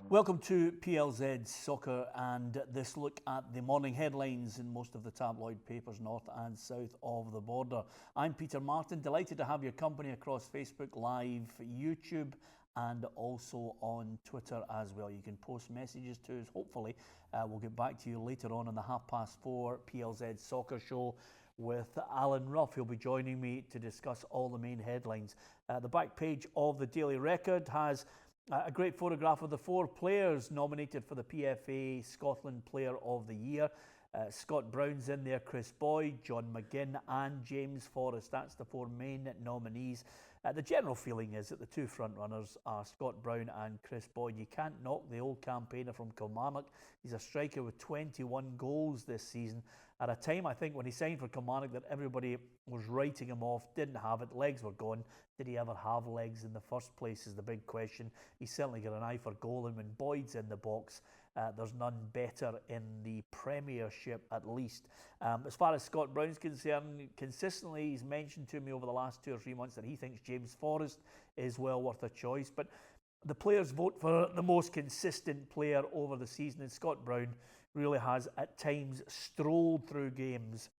Welcome to PLZ Soccer and this look at the morning headlines in most of the tabloid papers north and south of the border. I'm Peter Martin, delighted to have your company across Facebook Live, YouTube and also on Twitter as well. You can post messages to us, hopefully. We'll get back to you later on in the 4:30 PLZ Soccer Show with Alan Ruff. He'll be joining me to discuss all the main headlines. The back page of the Daily Record has a great photograph of the four players nominated for the PFA Scotland Player of the Year. Scott Brown's in there, Chris Boyd, John McGinn and James Forrest. That's the four main nominees. The general feeling is that the two front runners are Scott Brown and Chris Boyd. You can't knock the old campaigner from Kilmarnock. He's a striker with 21 goals this season. At a time, I think, when he signed for Kilmarnock that everybody was writing him off, didn't have it, legs were gone. Did he ever have legs in the first place is the big question. He's certainly got an eye for goal, and when Boyd's in the box, there's none better in the Premiership, at least. As far as Scott Brown's concerned, consistently he's mentioned to me over the last 2 or 3 months that he thinks James Forrest is well worth a choice. But the players vote for the most consistent player over the season, and Scott Brown really has at times strolled through games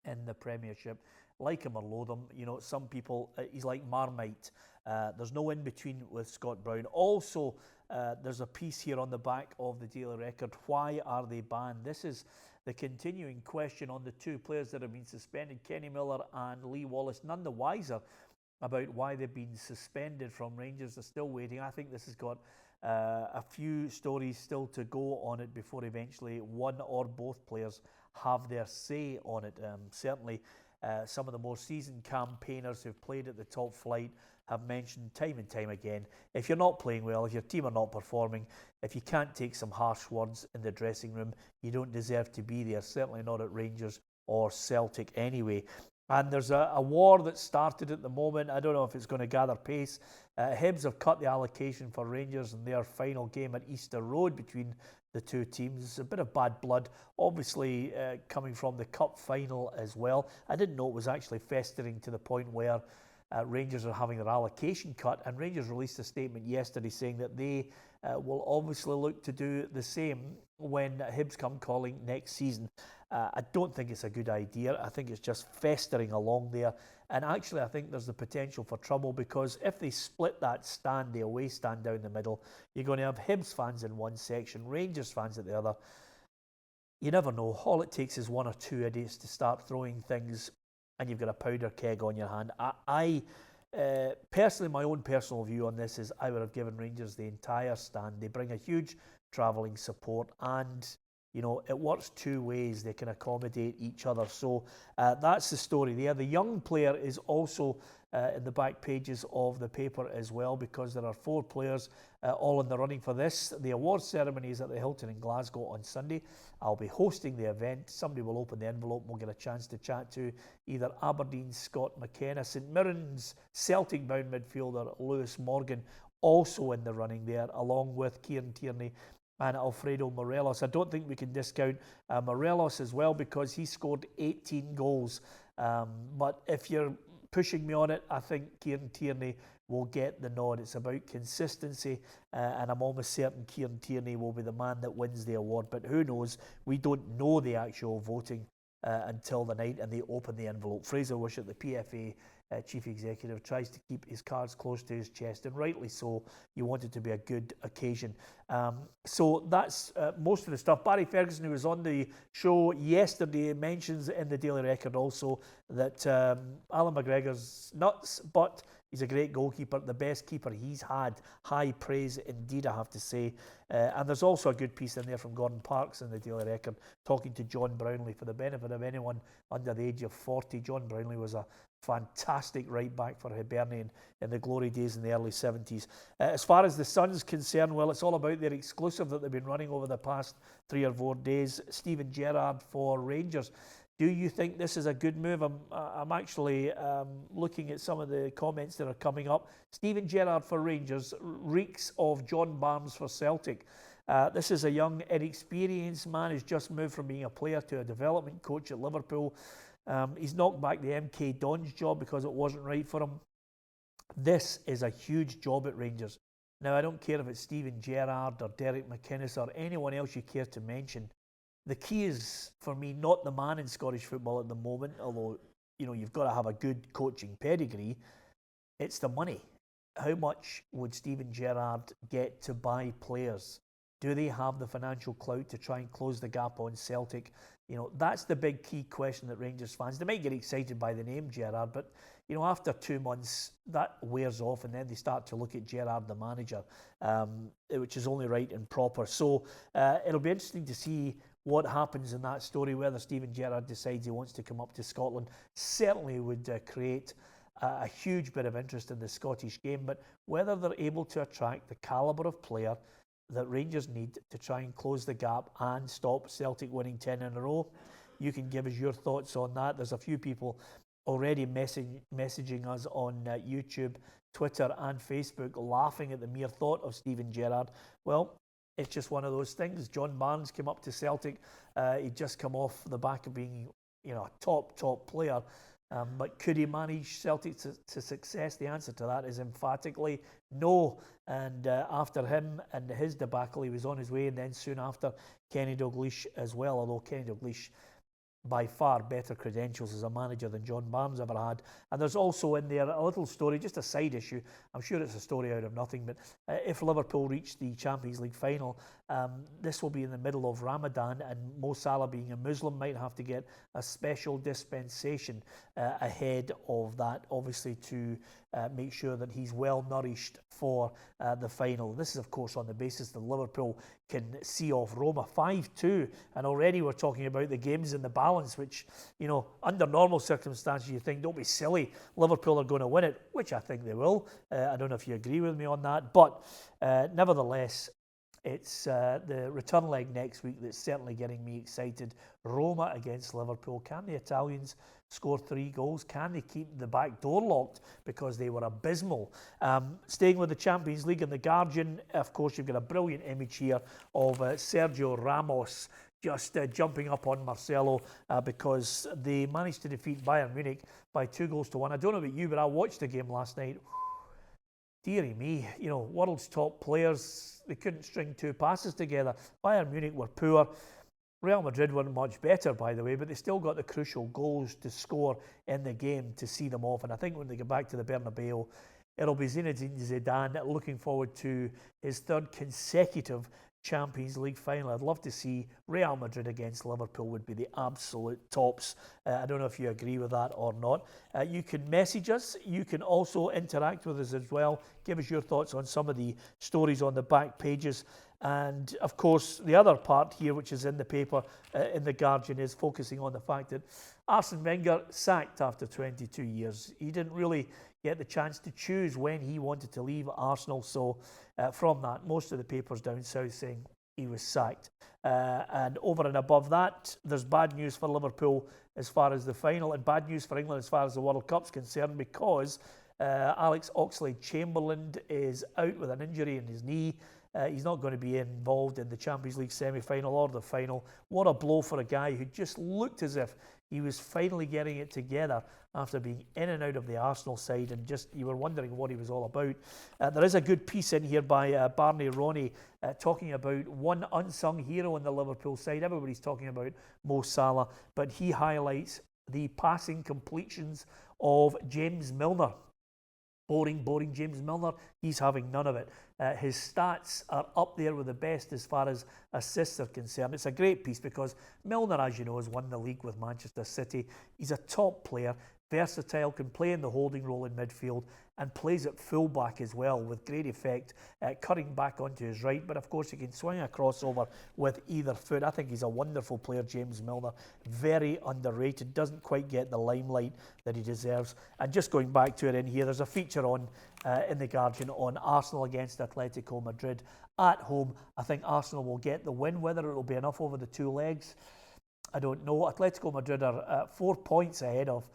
in the Premiership. Like him or loathe him, you know, some people, he's like Marmite. There's no in-between with Scott Brown. Also, there's a piece here on the back of the Daily Record. Why are they banned? This is the continuing question on the two players that have been suspended, Kenny Miller and Lee Wallace. None the wiser about why they've been suspended from Rangers. They're still waiting. I think this has got a few stories still to go on it before eventually one or both players have their say on it. Certainly, some of the more seasoned campaigners who've played at the top flight have mentioned time and time again, if you're not playing well, if your team are not performing, if you can't take some harsh words in the dressing room, you don't deserve to be there, certainly not at Rangers or Celtic anyway. And there's a war that started at the moment. I don't know if it's going to gather pace. Hibs have cut the allocation for Rangers in their final game at Easter Road between the two teams. It's a bit of bad blood, obviously coming from the cup final as well. I didn't know it was actually festering to the point where Rangers are having their allocation cut, and Rangers released a statement yesterday saying that they will obviously look to do the same when Hibs come calling next season. I don't think it's a good idea. I think it's just festering along there. And actually, I think there's the potential for trouble, because if they split that stand, the away stand down the middle, you're going to have Hibs fans in one section, Rangers fans at the other. You never know. All it takes is one or two idiots to start throwing things, and you've got a powder keg on your hand. I personally, my own personal view on this is I would have given Rangers the entire stand. They bring a huge travelling support, and you know, it works two ways. They can accommodate each other. So that's the story there. The young player is also in the back pages of the paper as well, because there are four players all in the running for this. The awards ceremony is at the Hilton in Glasgow on Sunday. I'll be hosting the event. Somebody will open the envelope and we'll get a chance to chat to either Aberdeen's Scott McKenna, St Mirren's Celtic-bound midfielder Lewis Morgan, also in the running there, along with Kieran Tierney and Alfredo Morelos. I don't think we can discount Morelos as well, because he scored 18 goals. But if you're pushing me on it, I think Kieran Tierney will get the nod. It's about consistency, and I'm almost certain Kieran Tierney will be the man that wins the award. But who knows? We don't know the actual voting until the night and they open the envelope. Fraser Wishart, the PFA chief executive, tries to keep his cards close to his chest, and rightly so. You want it to be a good occasion. So that's most of the stuff. Barry Ferguson, who was on the show yesterday, mentions in the Daily Record also that Alan McGregor's nuts, but he's a great goalkeeper, the best keeper he's had. High praise indeed, I have to say. And there's also a good piece in there from Gordon Parks in the Daily Record, talking to John Brownlee. For the benefit of anyone under the age of 40, John Brownlee was a fantastic right back for Hibernian in the glory days in the early 70s. As far as the Sun's concerned, well, it's all about their exclusive that they've been running over the past 3 or 4 days. Steven Gerrard for Rangers. Do you think this is a good move? I'm actually looking at some of the comments that are coming up. Steven Gerrard for Rangers reeks of John Barnes for Celtic. This is a young, inexperienced man who's just moved from being a player to a development coach at Liverpool. He's knocked back the MK Dons job because it wasn't right for him. This is a huge job at Rangers. Now, I don't care if it's Steven Gerrard or Derek McInnes or anyone else you care to mention. The key is, for me, not the man in Scottish football at the moment, although, you've got to have a good coaching pedigree. It's the money. How much would Steven Gerrard get to buy players? Do they have the financial clout to try and close the gap on Celtic? That's the big key question that Rangers fans, they might get excited by the name Gerrard, but after 2 months that wears off, and then they start to look at Gerrard the manager, which is only right and proper. So it'll be interesting to see what happens in that story, whether Steven Gerrard decides he wants to come up to Scotland. Certainly would create a huge bit of interest in the Scottish game, but whether they're able to attract the calibre of player that Rangers need to try and close the gap and stop Celtic winning 10 in a row, you can give us your thoughts on that. There's a few people already messaging us on YouTube, Twitter and Facebook, laughing at the mere thought of Steven Gerrard. Well, it's just one of those things. John Barnes came up to Celtic. He'd just come off the back of being a top player. But could he manage Celtic to success? The answer to that is emphatically no. And after him and his debacle, he was on his way, and then soon after, Kenny Dalglish as well, although Kenny Dalglish by far better credentials as a manager than John Barnes ever had. And there's also in there a little story, just a side issue. I'm sure it's a story out of nothing, but if Liverpool reach the Champions League final, this will be in the middle of Ramadan, and Mo Salah, being a Muslim, might have to get a special dispensation ahead of that, obviously to make sure that he's well nourished for the final. This is, of course, on the basis that Liverpool can see off Roma 5-2, and already we're talking about the games in the balance, which, under normal circumstances you think, don't be silly, Liverpool are going to win it, which I think they will. I don't know if you agree with me on that, but nevertheless, it's the return leg next week that's certainly getting me excited. Roma against Liverpool. Can the Italians score 3 goals? Can they keep the back door locked? Because they were abysmal. Staying with the Champions League and the Guardian, of course, you've got a brilliant image here of Sergio Ramos just jumping up on Marcelo because they managed to defeat Bayern Munich by 2-1. I don't know about you, but I watched the game last night. Deary me, world's top players, they couldn't string 2 passes together. Bayern Munich were poor. Real Madrid weren't much better, by the way, but they still got the crucial goals to score in the game to see them off. And I think when they get back to the Bernabeu, it'll be Zinedine Zidane looking forward to his 3rd consecutive Champions League final. I'd love to see Real Madrid against Liverpool, would be the absolute tops. I don't know if you agree with that or not. You can message us. You can also interact with us as well. Give us your thoughts on some of the stories on the back pages. And of course, the other part here, which is in the paper, in the Guardian, is focusing on the fact that Arsene Wenger sacked after 22 years. He didn't really get the chance to choose when he wanted to leave Arsenal. So from that, most of the papers down south saying he was sacked. And over and above that, there's bad news for Liverpool as far as the final, and bad news for England as far as the World Cup's concerned, because Alex Oxlade-Chamberlain is out with an injury in his knee. He's not going to be involved in the Champions League semi-final or the final. What a blow for a guy who just looked as if he was finally getting it together after being in and out of the Arsenal side, and just you were wondering what he was all about. There is a good piece in here by Barney Ronnie talking about one unsung hero in the Liverpool side. Everybody's talking about Mo Salah, but he highlights the passing completions of James Milner. Boring James Milner. He's having none of it. His stats are up there with the best as far as assists are concerned. It's a great piece because Milner, as you know, has won the league with Manchester City. He's a top player, versatile, can play in the holding role in midfield and plays at fullback as well with great effect, cutting back onto his right. But of course, he can swing a crossover with either foot. I think he's a wonderful player, James Milner. Very underrated, doesn't quite get the limelight that he deserves. And just going back to it in here, there's a feature on in the Guardian on Arsenal against Atletico Madrid at home. I think Arsenal will get the win. Whether it will be enough over the 2 legs, I don't know. Atletico Madrid are 4 points ahead of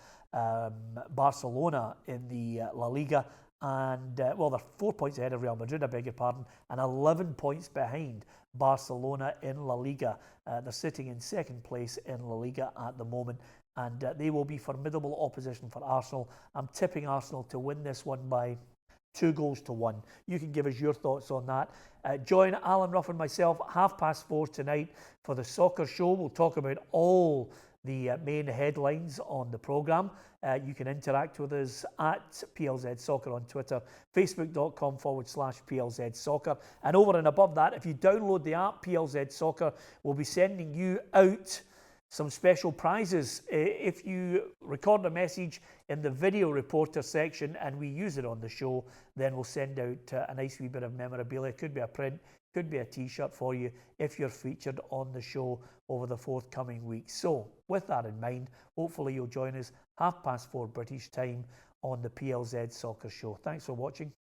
Barcelona in the La Liga, and they're 4 points ahead of Real Madrid, I beg your pardon, and 11 points behind Barcelona in La Liga. They're sitting in 2nd place in La Liga at the moment, and they will be formidable opposition for Arsenal. I'm tipping Arsenal to win this one by 2-1. You can give us your thoughts on that. Join Alan Ruff and myself at 4:30 tonight for the soccer show. We'll talk about all the main headlines on the programme. You can interact with us at PLZ Soccer on Twitter, facebook.com/PLZ Soccer. And over and above that, if you download the app PLZ Soccer, we'll be sending you out some special prizes. If you record a message in the video reporter section and we use it on the show, then we'll send out a nice wee bit of memorabilia. Could be a print, could be a t-shirt for you if you're featured on the show over the forthcoming weeks. So with that in mind, hopefully you'll join us 4:30 British time on the PLZ Soccer Show. Thanks for watching.